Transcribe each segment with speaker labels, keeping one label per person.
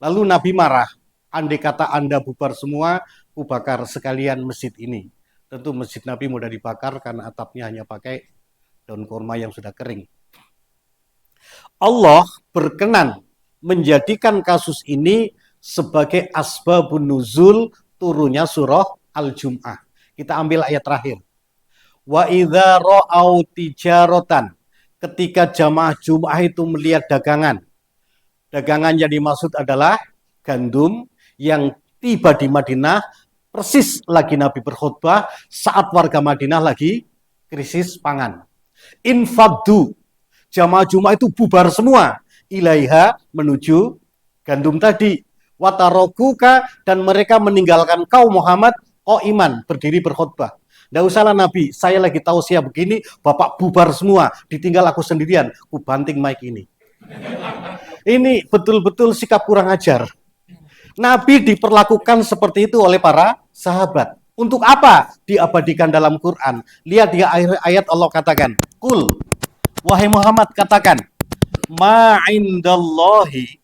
Speaker 1: Lalu Nabi marah, andai kata Anda bubar semua, ku bakar sekalian masjid ini. Tentu masjid Nabi mudah dibakar karena atapnya hanya pakai daun kurma yang sudah kering. Allah berkenan menjadikan kasus ini sebagai asbabun nuzul turunnya surah Al-Jum'ah. Kita ambil ayat terakhir. Wa idza ra'au tijaratan. Ketika jamaah Jum'ah itu melihat dagangan. Dagangan yang dimaksud adalah gandum yang tiba di Madinah persis lagi Nabi berkhutbah saat warga Madinah lagi krisis pangan. Infaddu, jamaah Jumat itu bubar semua. Ilaiha menuju gandum tadi. Watarokuka, dan mereka meninggalkan kau Muhammad iman berdiri berkhutbah. Tidak usahlah Nabi, saya lagi tahu siap begini, Bapak bubar semua, ditinggal aku sendirian, ku banting mic ini. Ini betul-betul sikap kurang ajar. Nabi diperlakukan seperti itu oleh para sahabat. Untuk apa diabadikan dalam Quran? Lihat di akhir ayat Allah katakan, Kul, wahai Muhammad katakan, ma'indallahi,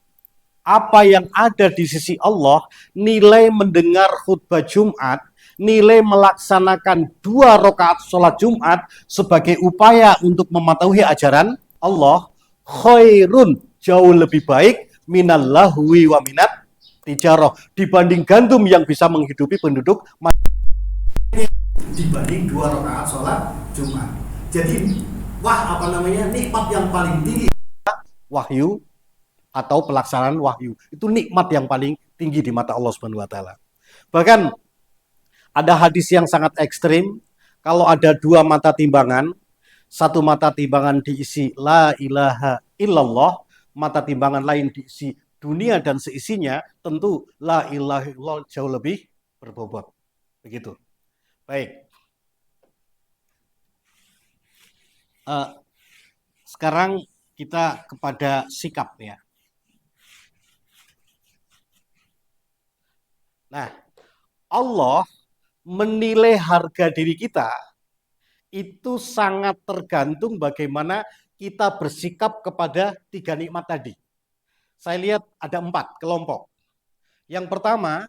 Speaker 1: apa yang ada di sisi Allah, nilai mendengar khutbah Jumat, nilai melaksanakan 2 rakaat sholat Jumat sebagai upaya untuk mematuhi ajaran Allah, khairun, jauh lebih baik, minallahwi wa minat tijarah, dibanding gandum yang bisa menghidupi penduduk dibanding 2 rakaat sholat Jumat. Jadi nikmat yang paling tinggi wahyu atau pelaksanaan wahyu. Itu nikmat yang paling tinggi di mata Allah Subhanahu wa taala. Bahkan ada hadis yang sangat ekstrim, kalau ada 2 mata timbangan, satu mata timbangan diisi la ilaha illallah, mata timbangan lain diisi dunia dan seisinya, tentu la ilaha illallah jauh lebih berbobot. Begitu. Baik. Sekarang kita kepada sikap ya. Nah, Allah menilai harga diri kita itu sangat tergantung bagaimana kita bersikap kepada 3 nikmat tadi. Saya lihat ada 4 kelompok. Yang pertama,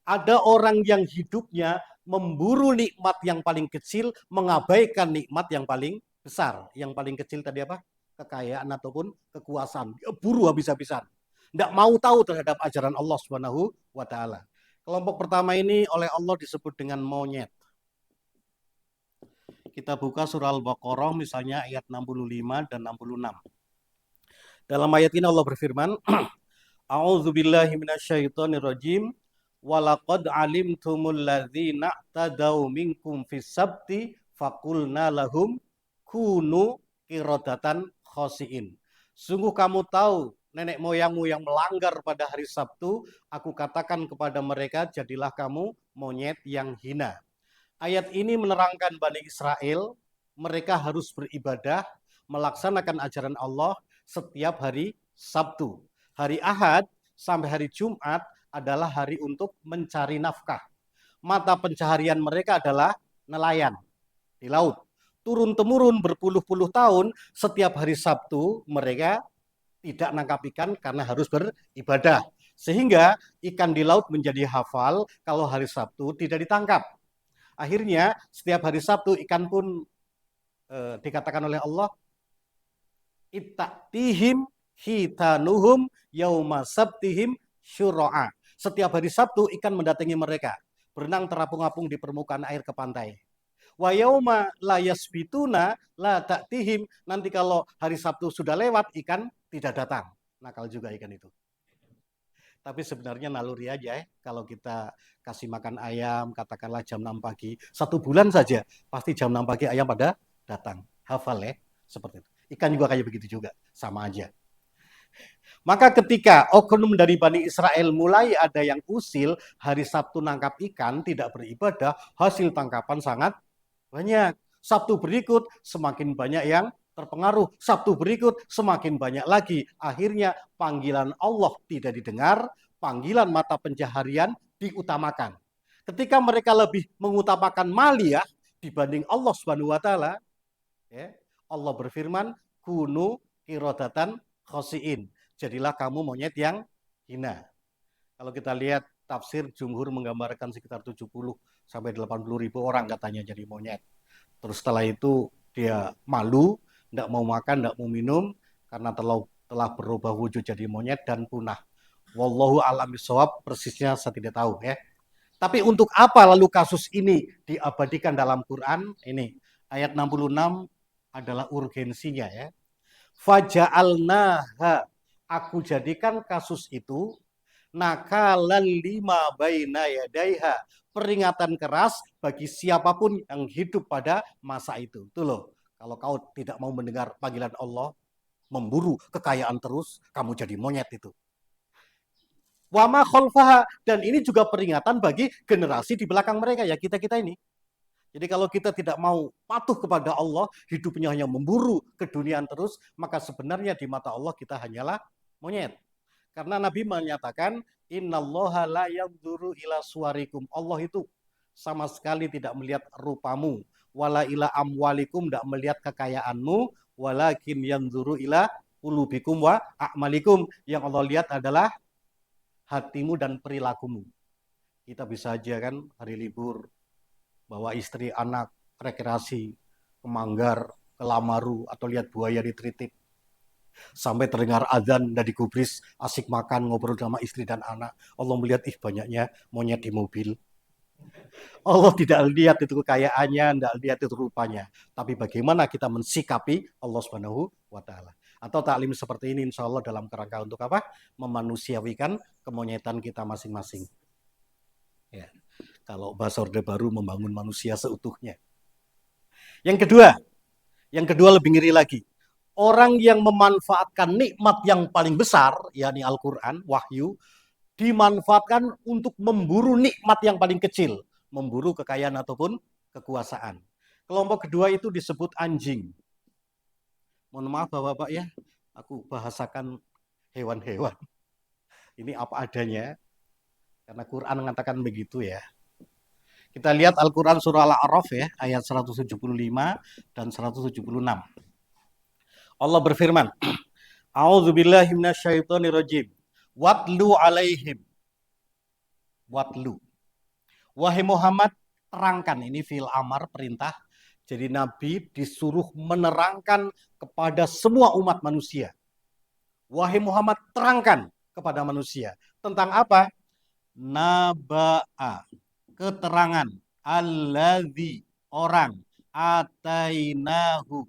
Speaker 1: ada orang yang hidupnya memburu nikmat yang paling kecil, mengabaikan nikmat yang paling besar. Yang paling kecil tadi apa? Kekayaan ataupun kekuasaan. Dia buru habis-habisan. Tidak mau tahu terhadap ajaran Allah Subhanahu wa taala. Kelompok pertama ini oleh Allah disebut dengan monyet. Kita buka surah Al-Baqarah misalnya ayat 65 dan 66. Dalam ayat ini Allah berfirman, A'udzubillahi minasyaitonirrajim. Walaqad alimtumul ladzina tadaw minkum fis sabti faqulna lahum kunu qiradatan khasiin. Sungguh kamu tahu nenek moyangmu yang melanggar pada hari Sabtu, aku katakan kepada mereka, jadilah kamu monyet yang hina. Ayat ini menerangkan Bani Israel, mereka harus beribadah, melaksanakan ajaran Allah setiap hari Sabtu. Hari Ahad sampai hari Jumat adalah hari untuk mencari nafkah. Mata pencaharian mereka adalah nelayan di laut. Turun-temurun berpuluh-puluh tahun, setiap hari Sabtu mereka tidak nangkap ikan karena harus beribadah. Sehingga ikan di laut menjadi hafal kalau hari Sabtu tidak ditangkap. Akhirnya setiap hari Sabtu ikan pun dikatakan oleh Allah, itta'tihim hitanuhum yauma sabtihim syura'a. Setiap hari Sabtu ikan mendatangi mereka, berenang terapung-apung di permukaan air ke pantai. Wa yauma la yasbituna la ta'tihim, nanti kalau hari Sabtu sudah lewat ikan tidak datang. Nakal juga ikan itu. Tapi sebenarnya naluri aja ya. Kalau kita kasih makan ayam, katakanlah jam 6 pagi, 1 bulan saja pasti jam 6 pagi ayam pada datang. Hafal ya, seperti itu. Ikan juga kayak begitu juga, sama aja. Maka ketika oknum dari Bani Israel mulai ada yang usil, hari Sabtu nangkap ikan, tidak beribadah, hasil tangkapan sangat banyak. Sabtu berikut semakin banyak yang terpengaruh. Sabtu berikut semakin banyak lagi. Akhirnya panggilan Allah tidak didengar, panggilan mata pencaharian diutamakan. Ketika mereka lebih mengutamakan maliyah dibanding Allah Subhanahu wa taala, ya, Allah berfirman, kunu qiradatan khasiin. Jadilah kamu monyet yang hina. Kalau kita lihat tafsir jumhur menggambarkan sekitar 70 sampai 80 ribu orang katanya jadi monyet. Terus setelah itu dia malu, tidak mau makan, tidak mau minum karena telah berubah wujud jadi monyet dan punah. Wallahu a'lam bishawab, persisnya saya tidak tahu ya. Tapi untuk apa lalu kasus ini diabadikan dalam Quran? Ini ayat 66 adalah urgensinya ya. Faja'alnaha, aku jadikan kasus itu nakalan lima baina yadaiha, peringatan keras bagi siapapun yang hidup pada masa itu. Itu loh, kalau kau tidak mau mendengar panggilan Allah, memburu kekayaan terus, kamu jadi monyet itu. Wama kholfaha, dan ini juga peringatan bagi generasi di belakang mereka ya, kita-kita ini. Jadi kalau kita tidak mau patuh kepada Allah, hidupnya hanya memburu keduniaan terus, maka sebenarnya di mata Allah kita hanyalah monyet. Karena Nabi menyatakan, innallaha la yanzuru ila suwarikum. Allah itu sama sekali tidak melihat rupamu. Wala ila amwalikum, tidak melihat kekayaanmu. Walakin yanzuru ila ulubikum wa a'malikum. Yang Allah lihat adalah hatimu dan perilakumu. Kita bisa aja kan hari libur, bawa istri, anak, rekreasi, ke Manggar, ke Lamaru, atau lihat buaya di Tritip. Sampai terdengar azan dan digubris, asik makan, ngobrol sama istri dan anak. Allah melihat, banyaknya monyet di mobil. Allah tidak lihat itu kekayaannya, tidak lihat itu rupanya. Tapi bagaimana kita mensikapi Allah Subhanahu wa Ta'ala. Atau taklim seperti ini insya Allah dalam kerangka untuk apa? Memanusiawikan kemonyetan kita masing-masing. Ya. Kalau bahasa Orde Baru, membangun manusia seutuhnya. Yang kedua lebih ngeri lagi. Orang yang memanfaatkan nikmat yang paling besar, yakni Al-Quran, wahyu, dimanfaatkan untuk memburu nikmat yang paling kecil, memburu kekayaan ataupun kekuasaan. Kelompok kedua itu disebut anjing. Mohon maaf Bapak-Bapak ya, aku bahasakan hewan-hewan. Ini apa adanya, karena Quran mengatakan begitu ya. Kita lihat Al-Quran surah Al-A'raf ya, ayat 175 dan 176. Allah berfirman, A'udzubillahi minasyaitonirrajim. Watlu alaihim. Watlu. Wahai Muhammad, terangkan. Ini fi'il amar, perintah. Jadi Nabi disuruh menerangkan kepada semua umat manusia. Wahai Muhammad, terangkan kepada manusia. Tentang apa? Naba'a. Keterangan. Alladzi, orang. Atainahu,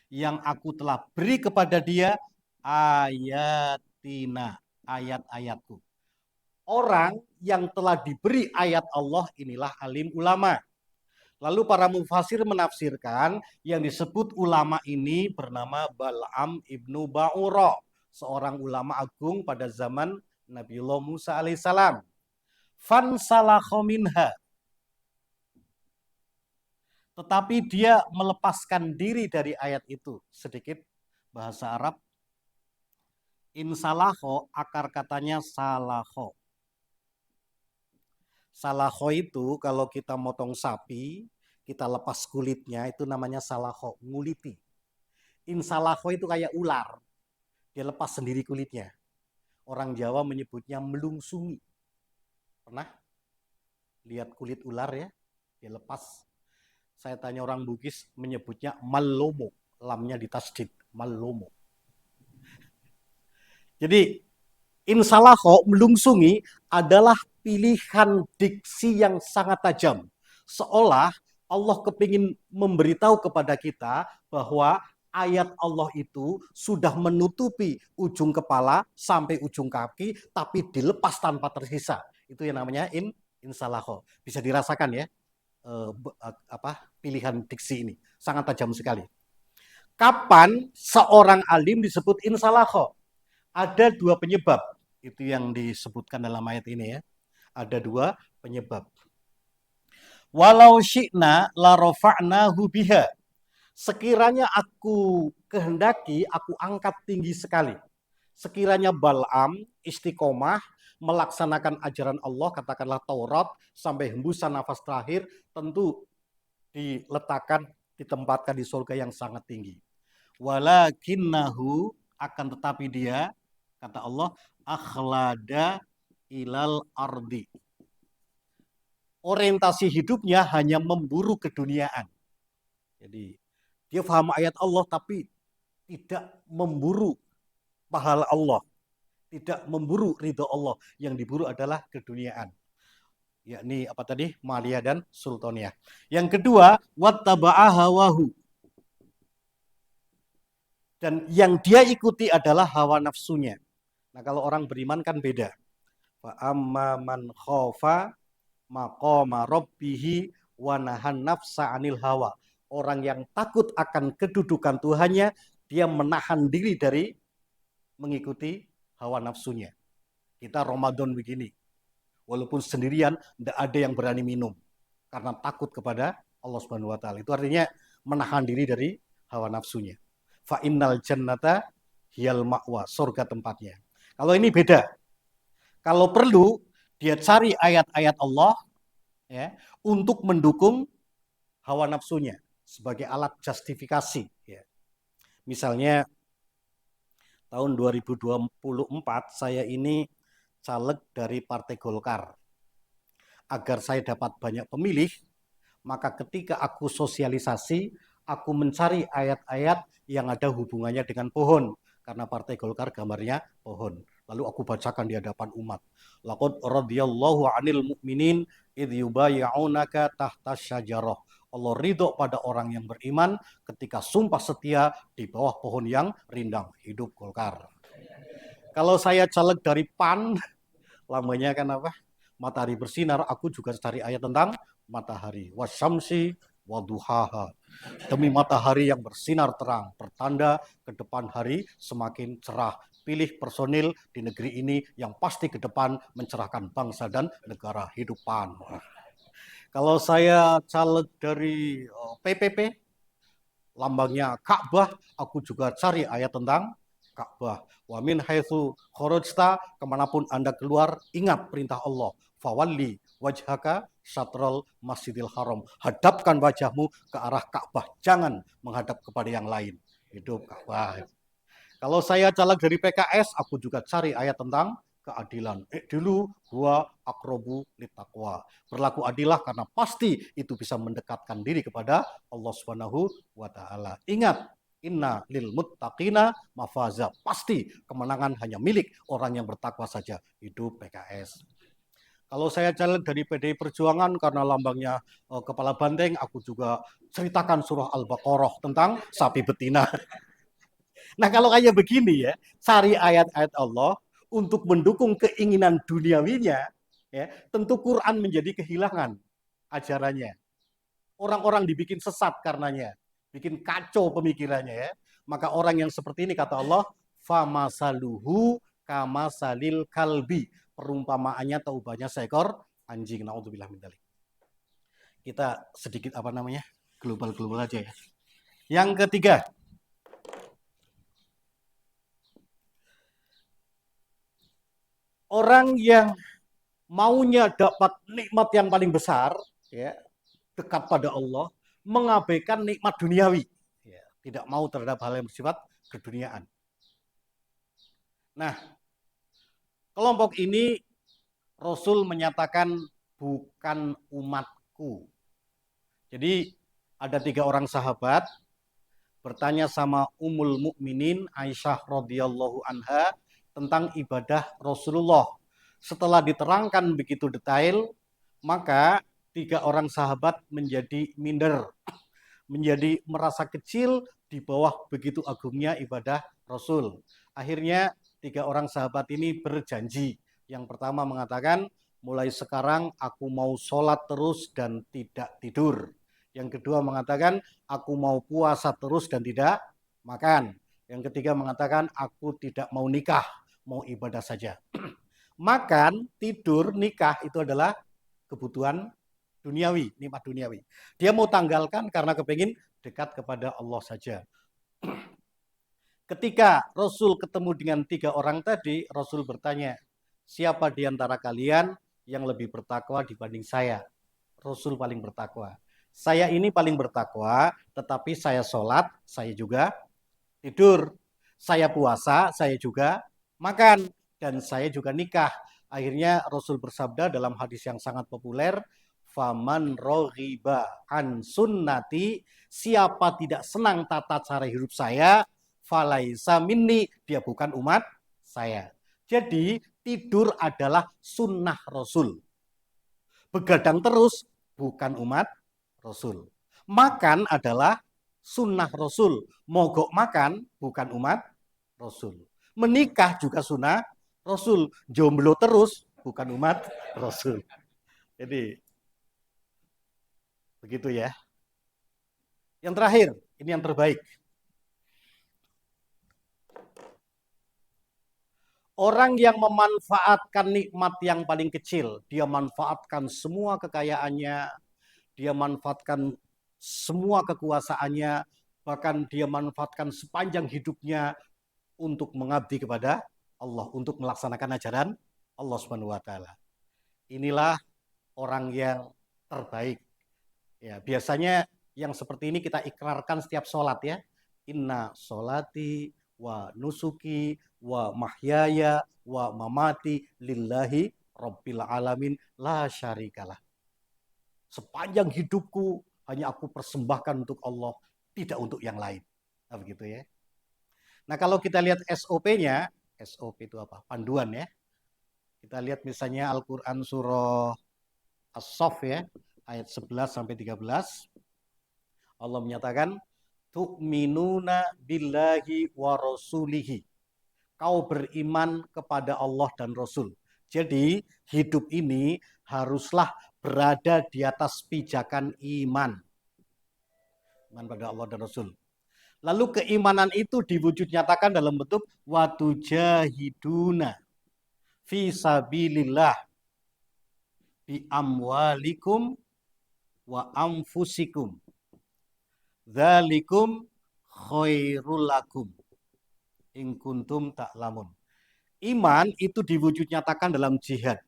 Speaker 1: yang aku telah beri kepada dia ayatina, ayat-ayatku. Orang yang telah diberi ayat Allah inilah alim ulama. Lalu para mufasir menafsirkan yang disebut ulama ini bernama Bal'am ibnu Ba'ura, seorang ulama agung pada zaman Nabiullah Musa alaihissalam. Fansalakha minha, tetapi dia melepaskan diri dari ayat itu. Sedikit bahasa Arab. Insalaho, akar katanya salaho. Salaho itu kalau kita motong sapi, kita lepas kulitnya, itu namanya salaho, nguliti. Insalaho itu kayak ular. Dia lepas sendiri kulitnya. Orang Jawa menyebutnya melungsungi. Pernah lihat kulit ular ya? Dia lepas. Saya tanya orang Bugis menyebutnya malomo, lamnya ditasdid, malomo. Jadi insalaho, melungsungi, adalah pilihan diksi yang sangat tajam. Seolah Allah kepingin memberitahu kepada kita bahwa ayat Allah itu sudah menutupi ujung kepala sampai ujung kaki, tapi dilepas tanpa tersisa. Itu yang namanya insalaho. Bisa dirasakan ya. Pilihan diksi ini sangat tajam sekali. Kapan seorang alim disebut insalaho? Ada dua penyebab, itu yang disebutkan dalam ayat ini ya. Ada dua penyebab. Walau syi'na la rafa'nahu biha. Sekiranya aku kehendaki, aku angkat tinggi sekali. Sekiranya Bal'am istiqomah melaksanakan ajaran Allah, katakanlah Taurat, sampai hembusan nafas terakhir, tentu ditempatkan di surga yang sangat tinggi. Walakinnahu, akan tetapi dia, kata Allah, akhlada ilal ardi. Orientasi hidupnya hanya memburu keduniaan. Jadi dia paham ayat Allah tapi tidak memburu pahala Allah, tidak memburu ridho Allah. Yang diburu adalah keduniaan. Yakni apa tadi? Malia dan sultaniah. Yang kedua, wattaba'a hawahu. Dan yang dia ikuti adalah hawa nafsunya. Nah, kalau orang beriman kan beda. Fa amma man khafa maqama rabbihi wa nahan nafsa 'anil hawa. Orang yang takut akan kedudukan Tuhannya, dia menahan diri dari mengikuti hawa nafsunya. Kita Ramadan begini, walaupun sendirian, tidak ada yang berani minum karena takut kepada Allah Subhanahu wa taala. Itu artinya menahan diri dari hawa nafsunya. Fa innal jannata hiyal ma'wa, surga tempatnya. Kalau ini beda. Kalau perlu dia cari ayat-ayat Allah ya untuk mendukung hawa nafsunya sebagai alat justifikasi ya. Misalnya tahun 2024 saya ini caleg dari Partai Golkar. Agar saya dapat banyak pemilih, maka ketika aku sosialisasi, aku mencari ayat-ayat yang ada hubungannya dengan pohon. Karena Partai Golkar gambarnya pohon. Lalu aku bacakan di hadapan umat. Laqad radhiyallahu 'anil mu'minin idh yubayyi'unaka tahta syajarah. Allah ridho pada orang yang beriman ketika sumpah setia di bawah pohon yang rindang. Hidup Golkar. Kalau saya caleg dari PAN, lambangnya kan apa? Matahari bersinar, aku juga cari ayat tentang matahari. Wasyamsi waduhaha. Demi matahari yang bersinar terang, pertanda ke depan hari semakin cerah. Pilih personil di negeri ini yang pasti ke depan mencerahkan bangsa dan negara. Hidupan. Kalau saya caleg dari PPP, lambangnya Ka'bah, aku juga cari ayat tentang Ka'bah. Wa min haitsu kharajta, kemanapun Anda keluar, ingat perintah Allah. Fawalli wajhaka syatrul masjidil haram. Hadapkan wajahmu ke arah Ka'bah. Jangan menghadap kepada yang lain. Hidup Ka'bah. Kalau saya caleg dari PKS, aku juga cari ayat tentang keadilan. Dulu huwa aqrabu littaqwa. Berlaku adilah karena pasti itu bisa mendekatkan diri kepada Allah Subhanahu wa taala. Ingat, inna lil muttaqina mafaza. Pasti kemenangan hanya milik orang yang bertakwa saja. Hidup PKS. Kalau saya caleg dari PDI Perjuangan karena lambangnya kepala banteng, aku juga ceritakan surah Al-Baqarah tentang sapi betina. Nah, kalau kayak begini ya, cari ayat-ayat Allah untuk mendukung keinginan duniawinya, ya, tentu Quran menjadi kehilangan ajarannya. Orang-orang dibikin sesat karenanya, bikin kacau pemikirannya ya. Maka orang yang seperti ini kata Allah, famasaluhu kamasalil kalbi. Perumpamaannya atau ubahnya seekor anjing. Naudzubillah min dzalik. Kita sedikit apa namanya? Global-global aja ya. Yang ketiga, orang yang maunya dapat nikmat yang paling besar, ya, dekat pada Allah, mengabaikan nikmat duniawi, ya, tidak mau terhadap hal yang bersifat keduniaan. Nah, kelompok ini Rasul menyatakan bukan umatku. Jadi ada 3 orang sahabat bertanya sama Ummul Mukminin Aisyah radhiyallahu anha tentang ibadah Rasulullah. Setelah diterangkan begitu detail, maka 3 orang sahabat menjadi minder, menjadi merasa kecil di bawah begitu agungnya ibadah Rasul. Akhirnya 3 orang sahabat ini berjanji. Yang pertama mengatakan, mulai sekarang aku mau sholat terus dan tidak tidur. Yang kedua mengatakan, aku mau puasa terus dan tidak makan. Yang ketiga mengatakan, aku tidak mau nikah, mau ibadah saja. Makan, tidur, nikah itu adalah kebutuhan duniawi, nikmat duniawi. Dia mau tanggalkan karena kepingin dekat kepada Allah saja. Ketika Rasul ketemu dengan 3 orang tadi, Rasul bertanya, siapa di antara kalian yang lebih bertakwa dibanding saya? Rasul paling bertakwa. Saya ini paling bertakwa, tetapi saya sholat, saya juga tidur. Saya puasa, saya juga makan. dan saya juga nikah. Akhirnya Rasul bersabda dalam hadis yang sangat populer, faman roghiba an sunnati, siapa tidak senang tata cara hidup saya, falaisa minni, dia bukan umat saya. Jadi tidur adalah sunnah Rasul. Begadang terus bukan umat Rasul. Makan adalah sunnah Rasul. Mogok makan bukan umat Rasul. Menikah juga sunnah Rasul. Jomblo terus bukan umat Rasul. Jadi begitu ya. Yang terakhir, ini yang terbaik. Orang yang memanfaatkan nikmat yang paling kecil, dia manfaatkan semua kekayaannya, dia manfaatkan semua kekuasaannya, bahkan dia manfaatkan sepanjang hidupnya untuk mengabdi kepada Allah, untuk melaksanakan ajaran Allah Subhanahu wa taala. Inilah orang yang terbaik. Ya, biasanya yang seperti ini kita ikrarkan setiap sholat ya. Inna sholati wa nusuki wa mahyaya wa mamati lillahi rabbil alamin la syarikalah. Sepanjang hidupku hanya aku persembahkan untuk Allah, tidak untuk yang lain. Nah, begitu ya. Nah, kalau kita lihat SOP-nya, SOP itu apa? Panduan ya. Kita lihat misalnya Al-Qur'an surah As-Saff ya, ayat 11 sampai 13. Allah menyatakan, tu'minuna billahi wa rasulihi. Kau beriman kepada Allah dan Rasul. Jadi hidup ini haruslah berada di atas pijakan iman. Iman pada Allah dan Rasul. Lalu keimanan itu diwujud nyatakan dalam bentuk watujahiduna fi sabilillah bi amwalikum wa anfusikum. Dzalikum khairul lakum in kuntum ta'lamun. Iman itu diwujud nyatakan dalam jihad.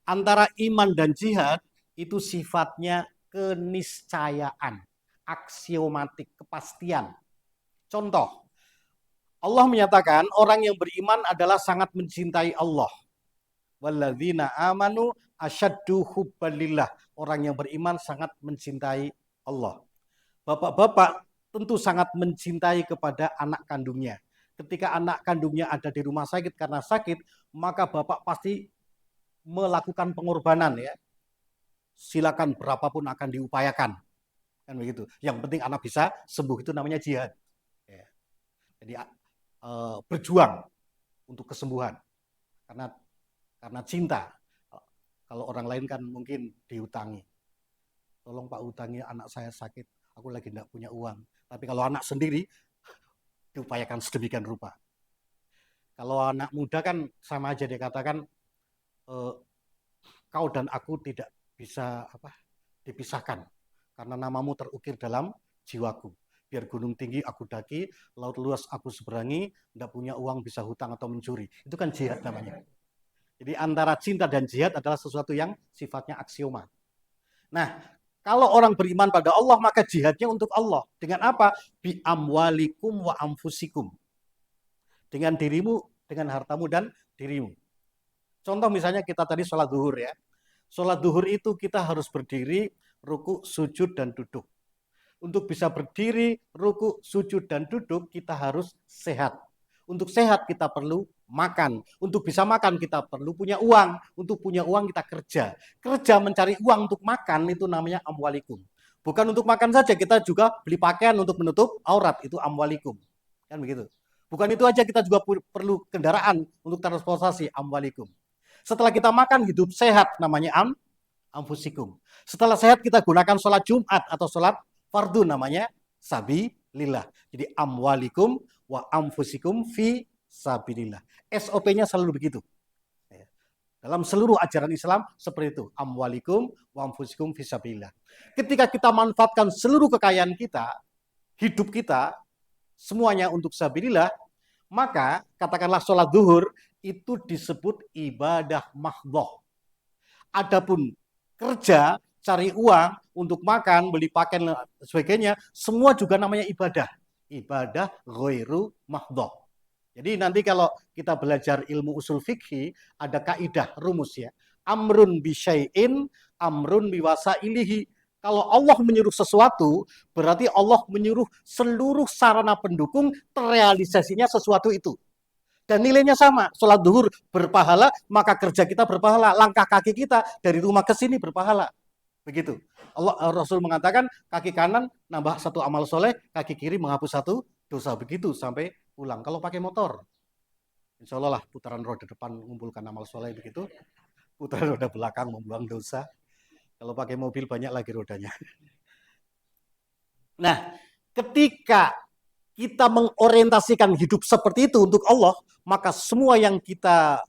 Speaker 1: Antara iman dan jihad itu sifatnya keniscayaan, aksiomatik, kepastian. Contoh, Allah menyatakan orang yang beriman adalah sangat mencintai Allah. Walladzina amanu asyaddu hubbalillah. Orang yang beriman sangat mencintai Allah. Bapak-bapak tentu sangat mencintai kepada anak kandungnya. Ketika anak kandungnya ada di rumah sakit karena sakit, maka bapak pasti melakukan pengorbanan ya. Silakan berapapun akan diupayakan. Kan begitu. Yang penting anak bisa sembuh, itu namanya jihad. Ya. Jadi berjuang untuk kesembuhan. Karena cinta. Kalau orang lain kan mungkin diutangi. Tolong Pak utangi, anak saya sakit. Aku lagi tidak punya uang. Tapi kalau anak sendiri, diupayakan sedemikian rupa. Kalau anak muda kan sama aja dia katakan, kau dan aku tidak bisa dipisahkan karena namamu terukir dalam jiwaku. Biar gunung tinggi aku daki, laut luas aku seberangi, tidak punya uang bisa hutang atau mencuri. Itu kan jihad namanya. Jadi antara cinta dan jihad adalah sesuatu yang sifatnya aksioma. Nah, kalau orang beriman pada Allah, maka jihadnya untuk Allah. Dengan apa? Bi amwalikum wa anfusikum. Dengan dirimu, dengan hartamu dan dirimu. Contoh misalnya kita tadi sholat duhur ya. Sholat duhur itu kita harus berdiri, ruku, sujud, dan duduk. Untuk bisa berdiri, ruku, sujud, dan duduk, kita harus sehat. Untuk sehat kita perlu makan. Untuk bisa makan kita perlu punya uang. Untuk punya uang kita kerja. Kerja mencari uang untuk makan itu namanya amwalikum. Bukan untuk makan saja, kita juga beli pakaian untuk menutup aurat, itu amwalikum. Kan begitu. Bukan itu aja, kita juga perlu kendaraan untuk transportasi, amwalikum. Setelah kita makan, hidup sehat, namanya anfusikum. Setelah sehat kita gunakan sholat Jumat atau sholat fardu, namanya sabilillah. Jadi amwalikum wa anfusikum fi sabilillah. SOP-nya selalu begitu. Dalam seluruh ajaran Islam seperti itu. Amwalikum wa anfusikum fi sabilillah. Ketika kita manfaatkan seluruh kekayaan kita, hidup kita, semuanya untuk sabilillah, maka katakanlah sholat duhur itu disebut ibadah mahdhah. Adapun kerja, cari uang untuk makan, beli pakaian dan sebagainya, semua juga namanya ibadah. Ibadah ghairu mahdhah. Jadi nanti kalau kita belajar ilmu usul fikih, ada kaidah rumus ya. Amrun bisyai'in, amrun biwasailihi. Kalau Allah menyuruh sesuatu, berarti Allah menyuruh seluruh sarana pendukung terrealisasinya sesuatu itu. Dan nilainya sama, sholat duhur berpahala, maka kerja kita berpahala, langkah kaki kita dari rumah ke sini berpahala. Begitu. Rasul mengatakan kaki kanan nambah satu amal soleh, kaki kiri menghapus satu dosa. Begitu sampai pulang. Kalau pakai motor, insya Allah lah putaran roda depan mengumpulkan amal soleh begitu, putaran roda belakang membuang dosa. Kalau pakai mobil banyak lagi rodanya. Nah, ketika kita mengorientasikan hidup seperti itu untuk Allah, maka semua yang kita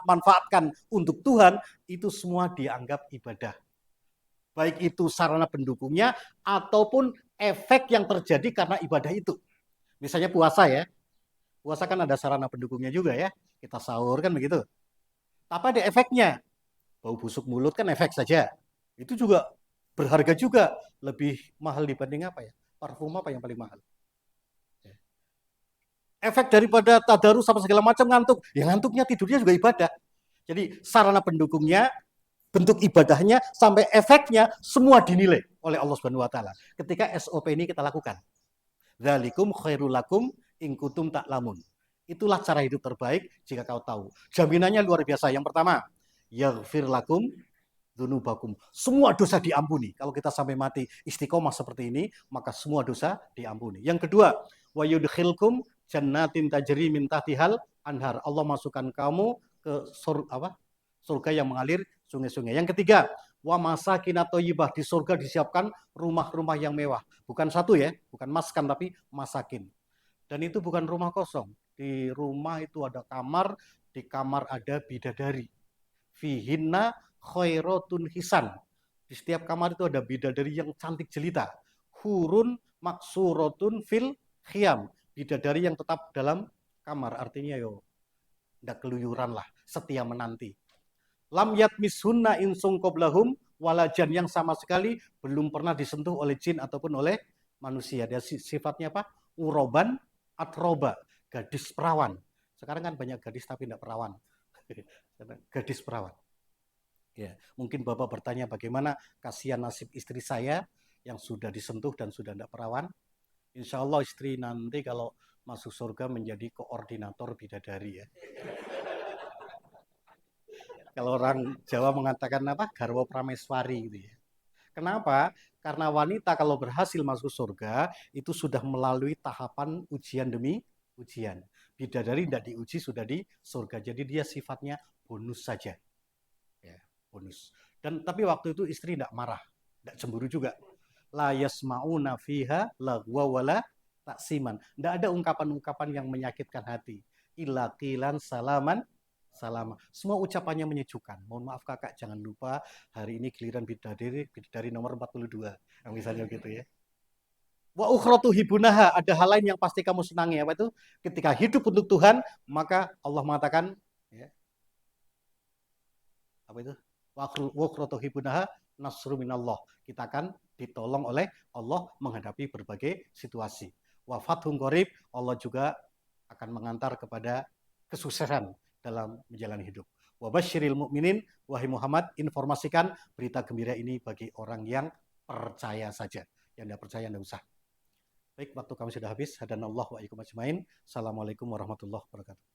Speaker 1: manfaatkan untuk Tuhan itu semua dianggap ibadah. Baik itu sarana pendukungnya ataupun efek yang terjadi karena ibadah itu. Misalnya puasa ya. Puasa kan ada sarana pendukungnya juga ya. Kita sahur kan begitu. Apa ada efeknya? Bau busuk mulut kan efek saja. Itu juga berharga juga. Lebih mahal dibanding apa ya? Parfum apa yang paling mahal? Efek daripada tadarus sama segala macam ngantuk. Ya ngantuknya tidurnya juga ibadah. Jadi sarana pendukungnya, bentuk ibadahnya, sampai efeknya semua dinilai oleh Allah Subhanahu wa taala. Ketika SOP ini kita lakukan. Dzalikum khairul lakum in kuntum ta'lamun. Itulah cara hidup terbaik jika kau tahu. Jaminannya luar biasa. Yang pertama, yaghfir lakum dzunubakum. Semua dosa diampuni. Kalau kita sampai mati istiqomah seperti ini, maka semua dosa diampuni. Yang kedua, wa yudkhilkum jannatin tajri min tahtihal anhar. Allah masukkan kamu ke surga yang mengalir sungai-sungai. Yang ketiga, wa masakin thayyibah, di surga disiapkan rumah-rumah yang mewah. Bukan satu ya, bukan maskan tapi masakin. Dan itu bukan rumah kosong. Di rumah itu ada kamar, di kamar ada bidadari. Fihinna khairatun hisan. Di setiap kamar itu ada bidadari yang cantik jelita. Hurun maksuratun fil khiyam. Bidadari yang tetap dalam kamar. Artinya tidak keluyuran lah. Setia menanti. Lam yatmishunna insung qoblahum, walajan, yang sama sekali belum pernah disentuh oleh jin ataupun oleh manusia. Dia sifatnya apa? Uroban atroba. Gadis perawan. Sekarang kan banyak gadis tapi tidak perawan. Gadis perawan. Ya, mungkin Bapak bertanya bagaimana kasihan nasib istri saya yang sudah disentuh dan sudah tidak perawan. Insya Allah istri nanti kalau masuk surga menjadi koordinator bidadari ya. Kalau orang Jawa mengatakan apa? Garwa prameswari gitu ya. Kenapa? Karena wanita kalau berhasil masuk surga itu sudah melalui tahapan ujian demi ujian. Bidadari tidak diuji sudah di surga. Jadi dia sifatnya bonus saja. Ya, bonus. Dan tapi waktu itu istri tidak marah, tidak cemburu juga. La yasma'una fiha lagwa wala taksiman. Tidak ada ungkapan-ungkapan yang menyakitkan hati. Illa qilan salaman salama. Semua ucapannya menyejukkan. Mohon maaf kakak, jangan lupa hari ini giliran bidadari nomor 42. Nah, misalnya gitu ya. Wa ukhratu hibunaha, ada hal lain yang pasti kamu senangi, apa itu? Ketika hidup untuk Tuhan, maka Allah mengatakan ya, apa itu? Wa ukhratu hibunaha nasru minallah. Kita akan ditolong oleh Allah menghadapi berbagai situasi. Wa fathun qarib, Allah juga akan mengantar kepada kesuksesan dalam menjalani hidup. Wa basyiril mu'minin, wahai Muhammad, informasikan berita gembira ini bagi orang yang percaya saja. Yang tidak percaya tidak usah. Baik, waktu kami sudah habis. Hadanallahu wa iyyakum ajmain. Assalamualaikum warahmatullahi wabarakatuh.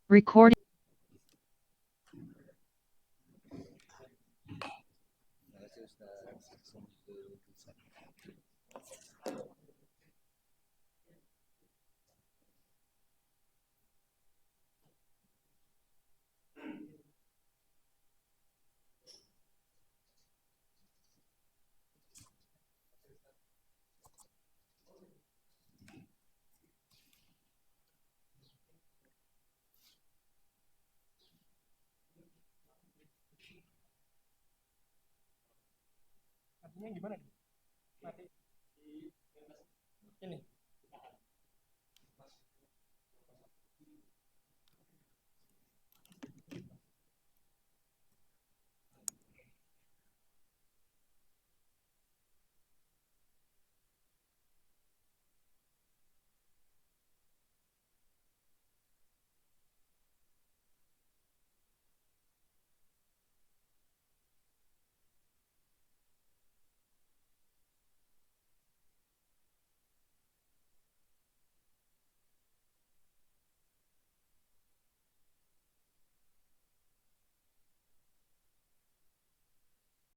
Speaker 2: Recording.
Speaker 1: Artinya gimana? Mati. Ini.